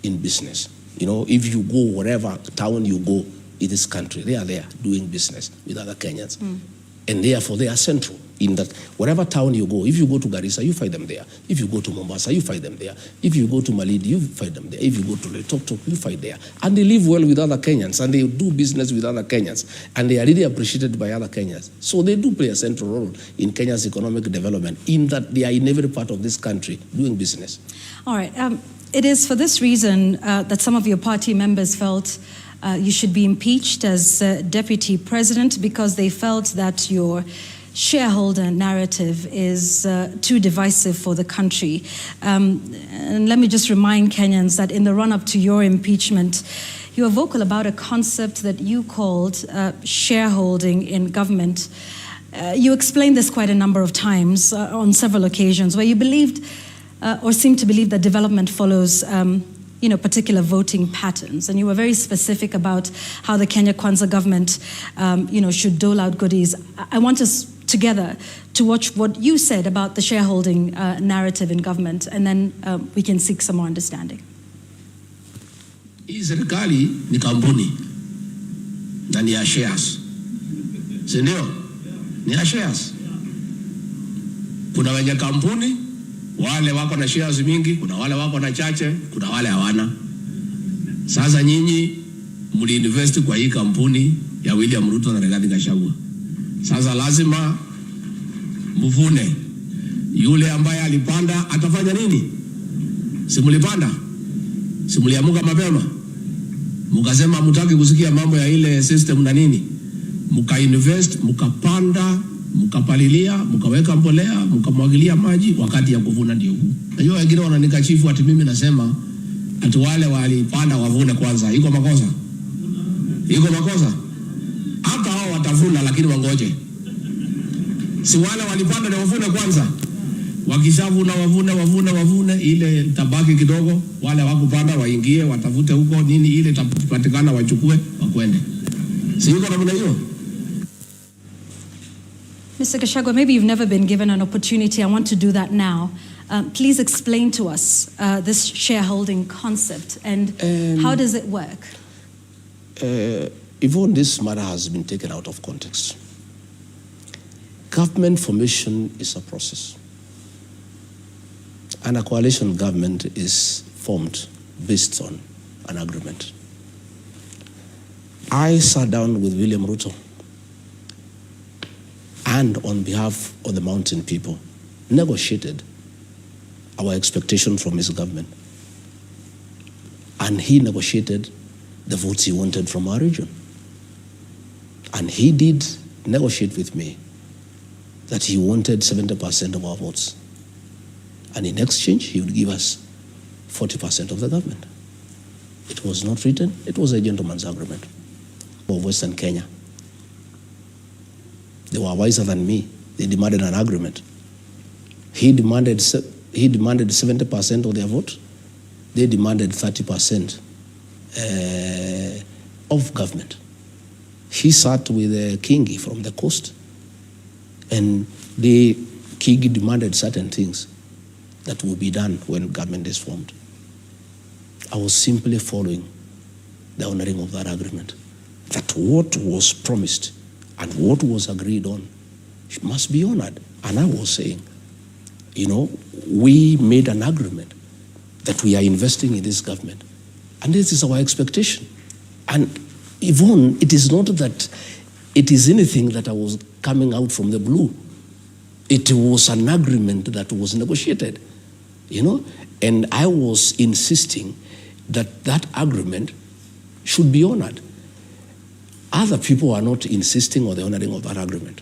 in business. You know, if you go wherever town you go in this country, they are there doing business with other Kenyans. And therefore, they are central in that wherever town you go, if you go to Garissa, you find them there. If you go to Mombasa, you find them there. If you go to Malindi, you find them there. If you go to Loitoktok, you find there. And they live well with other Kenyans, and they do business with other Kenyans, and they are really appreciated by other Kenyans. So they do play a central role in Kenya's economic development, in that they are in every part of this country doing business. All right. It is for this reason that some of your party members felt you should be impeached as deputy president, because they felt that your shareholder narrative is too divisive for the country. And let me just remind Kenyans that in the run-up to your impeachment, you were vocal about a concept that you called shareholding in government. You explained this quite a number of times on several occasions, where you believed or seemed to believe that development follows particular voting patterns. And you were very specific about how the Kenya Kwanza government, should dole out goodies. I want us together to watch what you said about the shareholding narrative in government, and then we can seek some more understanding. Hii serikali ni kampuni na ni ya shares. Si ndio? Ni ya shares. Kuna wenye kampuni, wale wako na shares mingi, kuna wale wako na chache, kuna wale hawana. Sasa nyinyi mliinvest kwa hii kampuni ya William Ruto na Rigathi Gachagua. Sasa lazima mvune. Yule ambaye alipanda atafanya nini? Si mlipanda? Si mliamuka mapema? Mukasema mutaki kusikia mambo ya ile system na nini? Muka-invest, mukapanda, mukapalilia, mukaweka mbolea, mukamwagilia maji, wakati ya kuvuna ndio huu. Najua wengine wananikashifu ati mimi nasema ati wale walipanda wavune kwanza. Iko makosa? Iko makosa? Hata hao watavuna, lakini wangoje. Si wale walipanda na wavune kwanza? Wakishavuna wavune, ile tabaki kidogo, wale wakupanda waingie, watafute huko nini, ile tapatikana wachukue, wakwende. Si yuko namna hiyo? Mr. Gachagua, maybe you've never been given an opportunity. I want to do that now. Please explain to us this shareholding concept and how does it work? Even this matter has been taken out of context. Government formation is a process. And a coalition government is formed based on an agreement. I sat down with William Ruto and on behalf of the mountain people, negotiated our expectation from his government. And he negotiated the votes he wanted from our region. And he did negotiate with me that he wanted 70% of our votes. And in exchange, he would give us 40% of the government. It was not written, it was a gentleman's agreement of Western Kenya. They were wiser than me. They demanded an agreement. He demanded 70% of their vote. They demanded 30% of government. He sat with Kingi from the coast, and Kingi demanded certain things that will be done when government is formed. I was simply following the honoring of that agreement, that what was promised and what was agreed on must be honored. And I was saying, we made an agreement that we are investing in this government, and this is our expectation. And Yvonne, it is not that it is anything that I was coming out from the blue. It was an agreement that was negotiated, and I was insisting that that agreement should be honored. Other people are not insisting on the honoring of that agreement.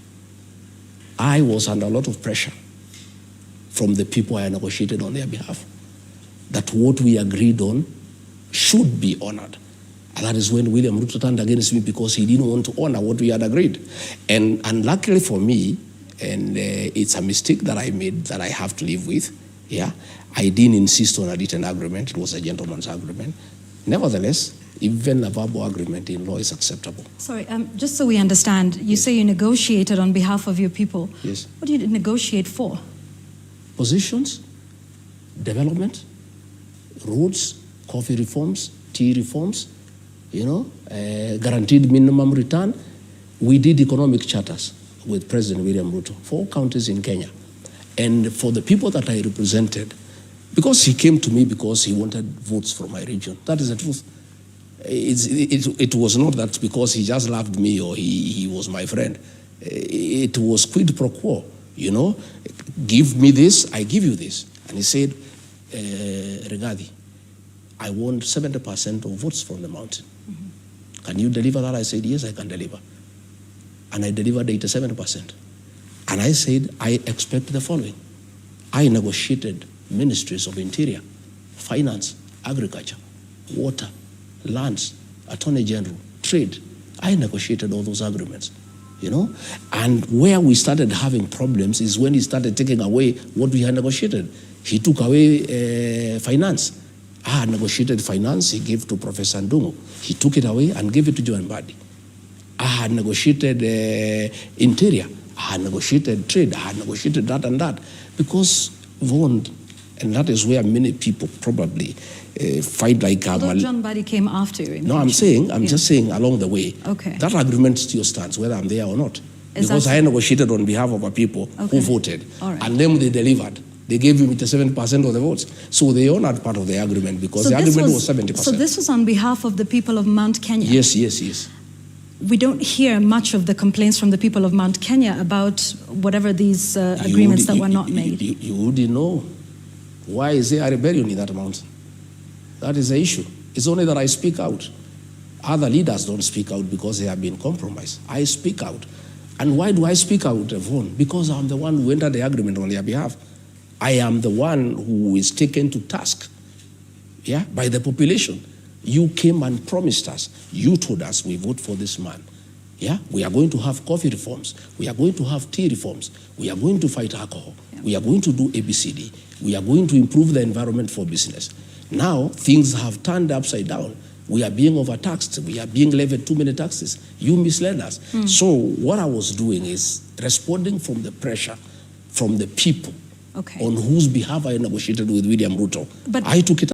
I was under a lot of pressure from the people I negotiated on their behalf, that what we agreed on should be honored. And that is when William Ruto turned against me, because he didn't want to honor what we had agreed. And luckily for me, and it's a mistake that I made that I have to live with, I didn't insist on a written agreement. It was a gentleman's agreement. Nevertheless, even a verbal agreement in law is acceptable. Sorry, just so we understand, you say you negotiated on behalf of your people. Yes. What did you negotiate for? Positions, development, roads, coffee reforms, tea reforms, guaranteed minimum return. We did economic charters with President William Ruto, 4 counties in Kenya. And for the people that I represented, because he came to me because he wanted votes from my region. That is the truth. It was not that because he just loved me or he was my friend. It was quid pro quo, Give me this, I give you this. And he said, Regadi, I want 70% of votes from the mountain. Mm-hmm. Can you deliver that? I said, yes, I can deliver. And I delivered 87%. And I said, I expect the following. I negotiated ministries of interior, finance, agriculture, water, lands, attorney general, trade. I negotiated all those agreements, And where we started having problems is when he started taking away what we had negotiated. He took away finance. I had negotiated finance, he gave to Professor Ndungu. He took it away and gave it to Joan Mbadi. I had negotiated interior. I had negotiated trade. I had negotiated that and that. Because Vaughan, and that is where many people probably fight like... Although John Mbadi came after you. No, I'm just saying along the way. Okay. That agreement still stands, whether I'm there or not. Because I negotiated on behalf of our people who voted. Right. And then they delivered. They gave him 7% of the votes. So they honored part of the agreement because the agreement was 70%. So this was on behalf of the people of Mount Kenya? Yes. We don't hear much of the complaints from the people of Mount Kenya about whatever these agreements that were not made. You wouldn't know. Why is there a rebellion in that mountain? That is the issue. It's only that I speak out. Other leaders don't speak out because they have been compromised. I speak out. And why do I speak out, Vaughan? Because I'm the one who entered the agreement on their behalf. I am the one who is taken to task, by the population. You came and promised us. You told us we vote for this man. We are going to have coffee reforms. We are going to have tea reforms. We are going to fight alcohol. We are going to do ABCD. We are going to improve the environment for business. Now, things have turned upside down. We are being overtaxed. We are being levied too many taxes. You misled us. So what I was doing is responding from the pressure from the people on whose behalf I negotiated with William Ruto. But I took it